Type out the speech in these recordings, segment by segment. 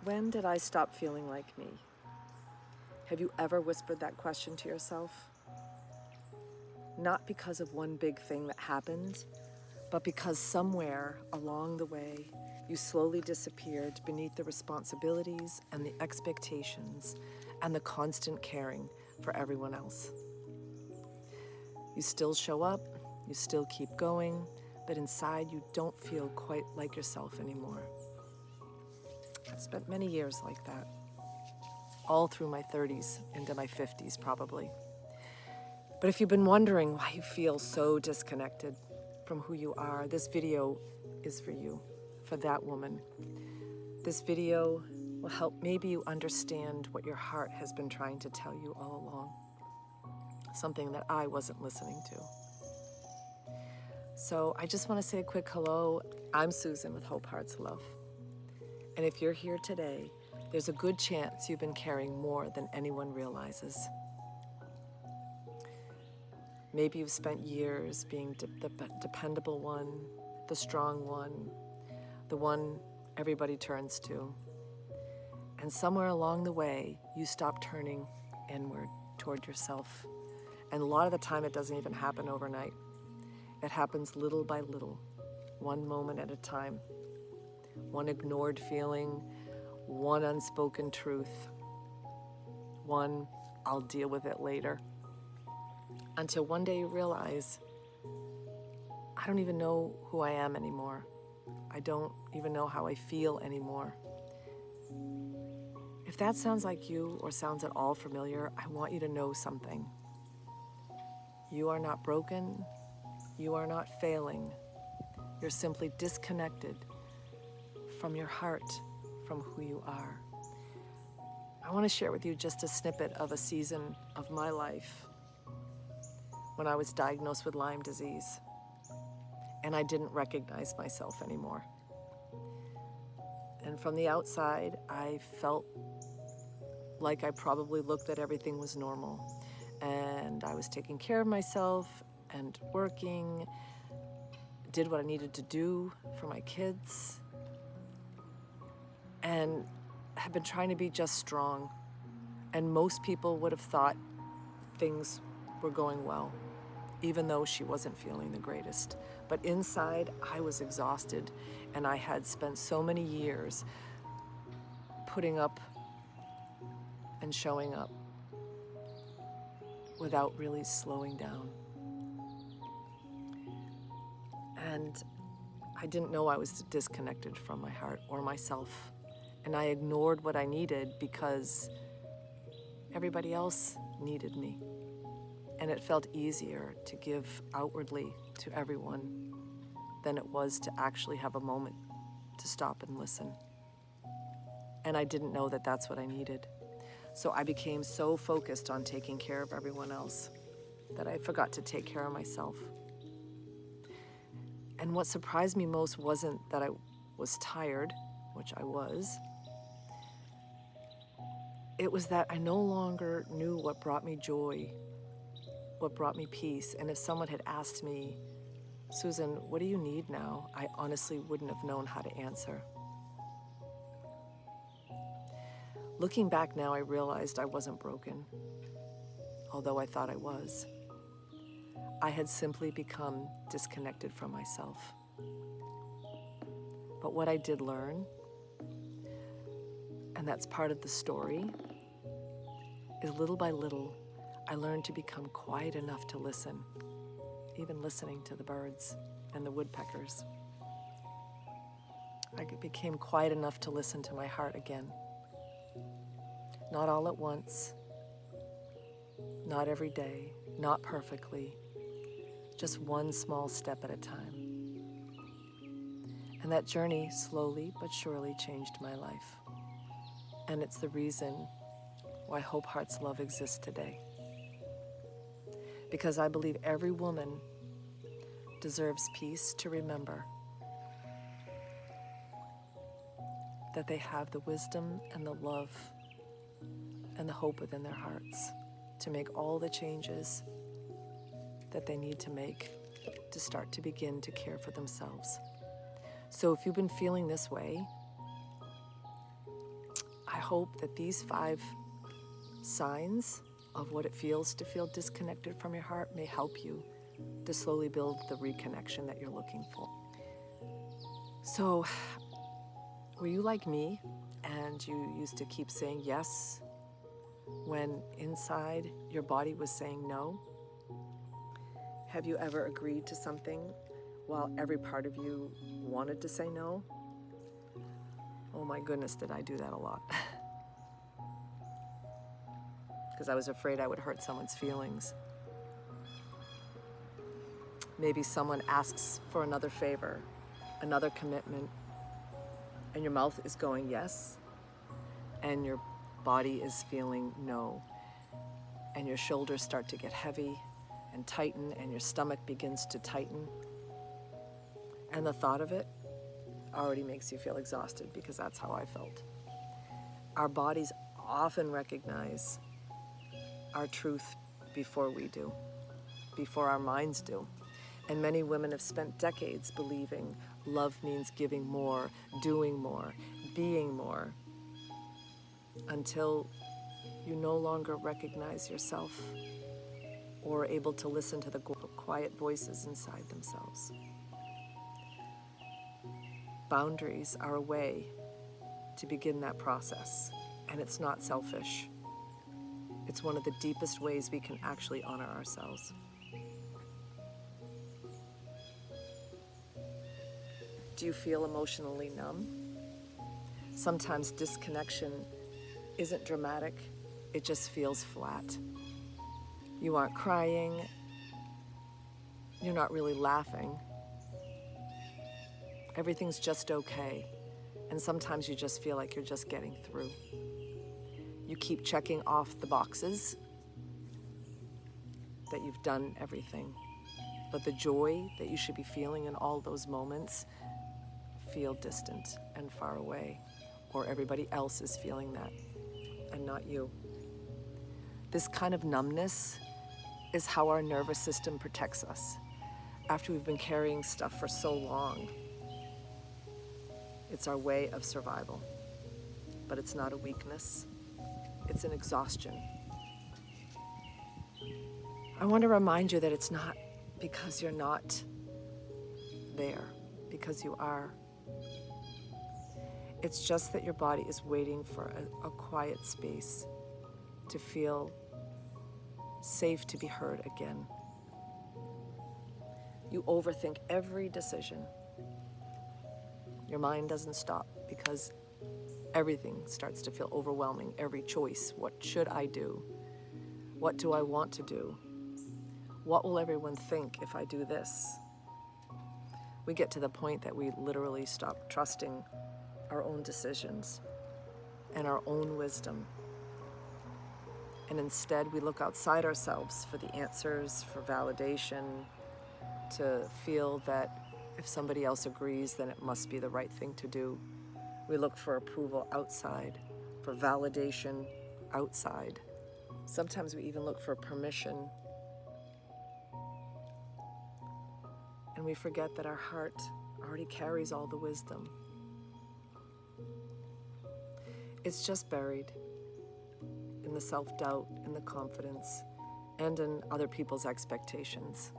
When did I stop feeling like me? Have you ever whispered that question to yourself? Not because of one big thing that happened, but because somewhere along the way, you slowly disappeared beneath the responsibilities and the expectations and the constant caring for everyone else. You still show up, you still keep going, but inside you don't feel quite like yourself anymore. I've spent many years like that, all through my 30s into my 50s probably. But if you've been wondering why you feel so disconnected from who you are, this video is for you, for that woman. This video will help maybe you understand what your heart has been trying to tell you all along, something that I wasn't listening to. So I just want to say a quick hello. I'm Susan with Hopeheartslove. And if you're here today, there's a good chance you've been carrying more than anyone realizes. Maybe you've spent years being the dependable one, the strong one, the one everybody turns to. And somewhere along the way, you stop turning inward toward yourself. And a lot of the time, it doesn't even happen overnight. It happens little by little, one moment at a time. One ignored feeling, one unspoken truth, one I'll deal with it later. Until one day you realize, I don't even know who I am anymore. I don't even know how I feel anymore. If that sounds like you or sounds at all familiar, I want you to know something. You are not broken. You are not failing. You're simply disconnected from your heart, from who you are. I want to share with you just a snippet of a season of my life when I was diagnosed with Lyme disease and I didn't recognize myself anymore. And from the outside, I felt like I probably looked that everything was normal. And I was taking care of myself and working, did what I needed to do for my kids, and have been trying to be just strong. And most people would have thought things were going well, even though she wasn't feeling the greatest. But inside, I was exhausted, and I had spent so many years putting up and showing up without really slowing down. And I didn't know I was disconnected from my heart or myself. And I ignored what I needed because everybody else needed me. And it felt easier to give outwardly to everyone than it was to actually have a moment to stop and listen. And I didn't know that that's what I needed. So I became so focused on taking care of everyone else that I forgot to take care of myself. And what surprised me most wasn't that I was tired, which I was. It was that I no longer knew what brought me joy, what brought me peace. And if someone had asked me, Susan, what do you need now? I honestly wouldn't have known how to answer. Looking back now, I realized I wasn't broken, although I thought I was. I had simply become disconnected from myself. But what I did learn, and that's part of the story, is little by little, I learned to become quiet enough to listen, even listening to the birds and the woodpeckers. I became quiet enough to listen to my heart again. Not all at once, not every day, not perfectly, just one small step at a time. And that journey slowly but surely changed my life. And it's the reason why Hopeheartslove exists today. Because I believe every woman deserves peace to remember that they have the wisdom and the love and the hope within their hearts to make all the changes that they need to make to start to begin to care for themselves. So if you've been feeling this way, hope that these 5 signs of what it feels to feel disconnected from your heart may help you to slowly build the reconnection that you're looking for. So, were you like me and you used to keep saying yes when inside your body was saying no? Have you ever agreed to something while every part of you wanted to say no? Oh my goodness, did I do that a lot. Because I was afraid I would hurt someone's feelings. Maybe someone asks for another favor, another commitment, and your mouth is going yes, and your body is feeling no, and your shoulders start to get heavy and tighten, and your stomach begins to tighten. And the thought of it already makes you feel exhausted, because that's how I felt. Our bodies often recognize our truth before we do, before our minds do. And many women have spent decades believing love means giving more, doing more, being more, until you no longer recognize yourself or are able to listen to the quiet voices inside themselves. Boundaries are a way to begin that process, and it's not selfish. It's one of the deepest ways we can actually honor ourselves. Do you feel emotionally numb? Sometimes disconnection isn't dramatic, it just feels flat. You aren't crying, you're not really laughing. Everything's just okay, and sometimes you just feel like you're just getting through. You keep checking off the boxes that you've done everything, but the joy that you should be feeling in all those moments feel distant and far away, or everybody else is feeling that and not you. This kind of numbness is how our nervous system protects us after we've been carrying stuff for so long. It's our way of survival, but it's not a weakness. It's an exhaustion. I want to remind you that it's not because you're not there, because you are. It's just that your body is waiting for a quiet space to feel safe to be heard again. You overthink every decision. Your mind doesn't stop because everything starts to feel overwhelming. Every choice. What should I do? What do I want to do? What will everyone think if I do this? We get to the point that we literally stop trusting our own decisions and our own wisdom. And instead we look outside ourselves for the answers, for validation, to feel that if somebody else agrees, then it must be the right thing to do. We look for approval outside, for validation outside. Sometimes we even look for permission. And we forget that our heart already carries all the wisdom. It's just buried in the self-doubt, in the confidence, and in other people's expectations.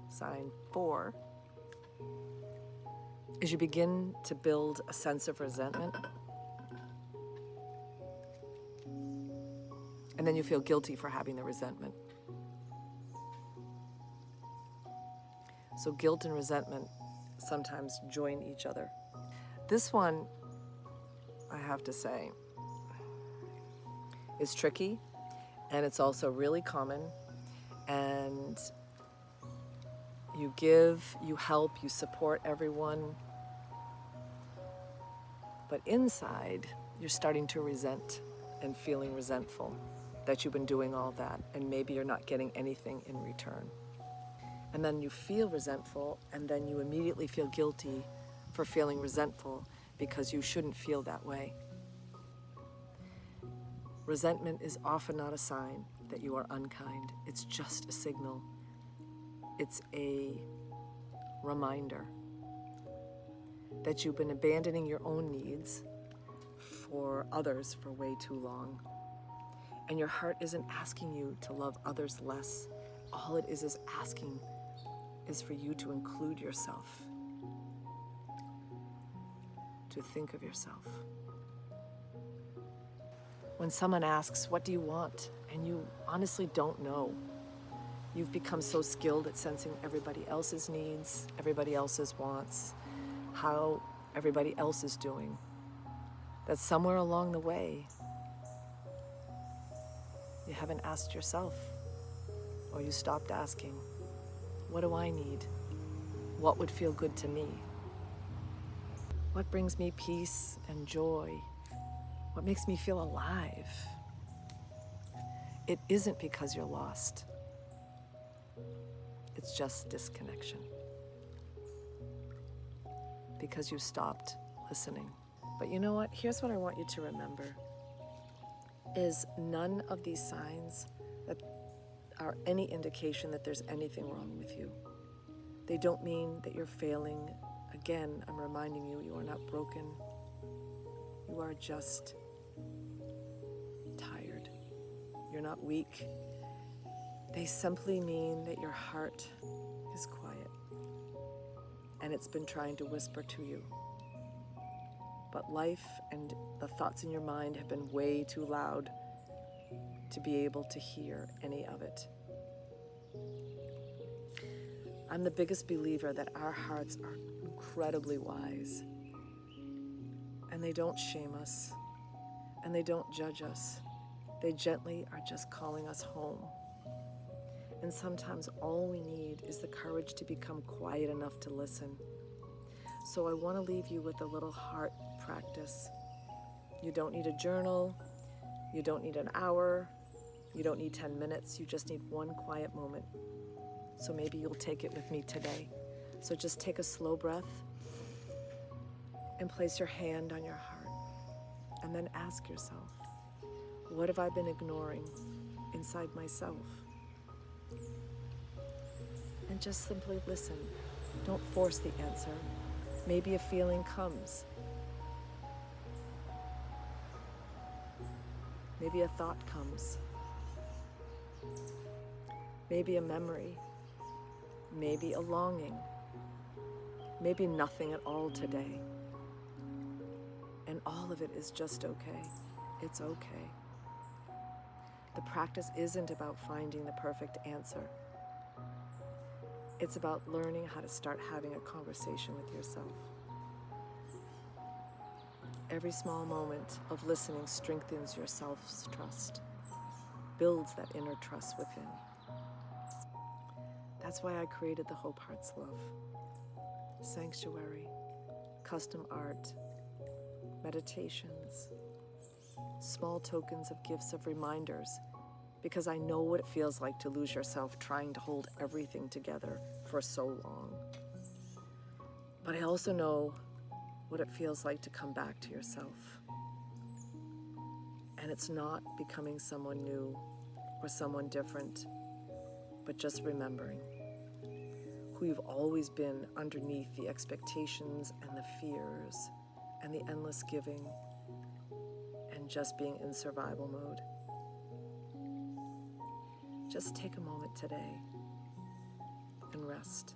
Sign 4 is you begin to build a sense of resentment, and then you feel guilty for having the resentment. So guilt and resentment sometimes join each other. This one, I have to say, is tricky, and it's also really common, and you give, you help, you support everyone, but inside, you're starting to resent and feeling resentful that you've been doing all that, and maybe you're not getting anything in return. And then you feel resentful, and then you immediately feel guilty for feeling resentful because you shouldn't feel that way. Resentment is often not a sign that you are unkind. It's just a signal. It's a reminder that you've been abandoning your own needs for others for way too long. And your heart isn't asking you to love others less. All it is asking is for you to include yourself, to think of yourself. When someone asks, what do you want? And you honestly don't know. You've become so skilled at sensing everybody else's needs, everybody else's wants, how everybody else is doing, that somewhere along the way, you haven't asked yourself, or you stopped asking, what do I need? What would feel good to me? What brings me peace and joy? What makes me feel alive? It isn't because you're lost. It's just disconnection. Because you stopped listening. But you know what? Here's what I want you to remember, is none of these signs that are any indication that there's anything wrong with you. They don't mean that you're failing. Again, I'm reminding you, you are not broken. You are just tired. You're not weak. They simply mean that your heart is quiet and it's been trying to whisper to you. But life and the thoughts in your mind have been way too loud to be able to hear any of it. I'm the biggest believer that our hearts are incredibly wise, and they don't shame us, and they don't judge us. They gently are just calling us home. And sometimes all we need is the courage to become quiet enough to listen. So I want to leave you with a little heart practice. You don't need a journal. You don't need an hour. You don't need 10 minutes. You just need one quiet moment. So maybe you'll take it with me today. So just take a slow breath and place your hand on your heart. And then ask yourself, what have I been ignoring inside myself? And just simply listen. Don't force the answer. Maybe a feeling comes. Maybe a thought comes. Maybe a memory. Maybe a longing. Maybe nothing at all today. And all of it is just okay. It's okay. The practice isn't about finding the perfect answer. It's about learning how to start having a conversation with yourself. Every small moment of listening strengthens your self-trust, builds that inner trust within. That's why I created the Hopeheartslove sanctuary, custom art, meditations, small tokens of gifts of reminders, because I know what it feels like to lose yourself trying to hold everything together for so long. But I also know what it feels like to come back to yourself. And it's not becoming someone new or someone different, but just remembering who you've always been underneath the expectations and the fears and the endless giving and just being in survival mode. Just take a moment today and rest.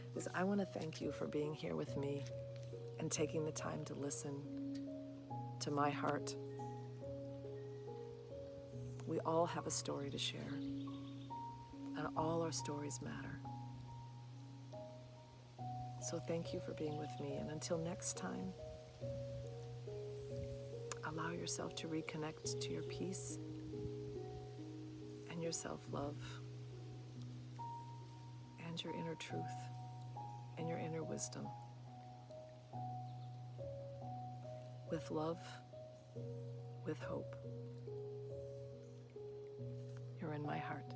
Because I want to thank you for being here with me and taking the time to listen to my heart. We all have a story to share, and all our stories matter. So thank you for being with me, and until next time, allow yourself to reconnect to your peace and your self-love and your inner truth and your inner wisdom. With love, with hope. You're in my heart.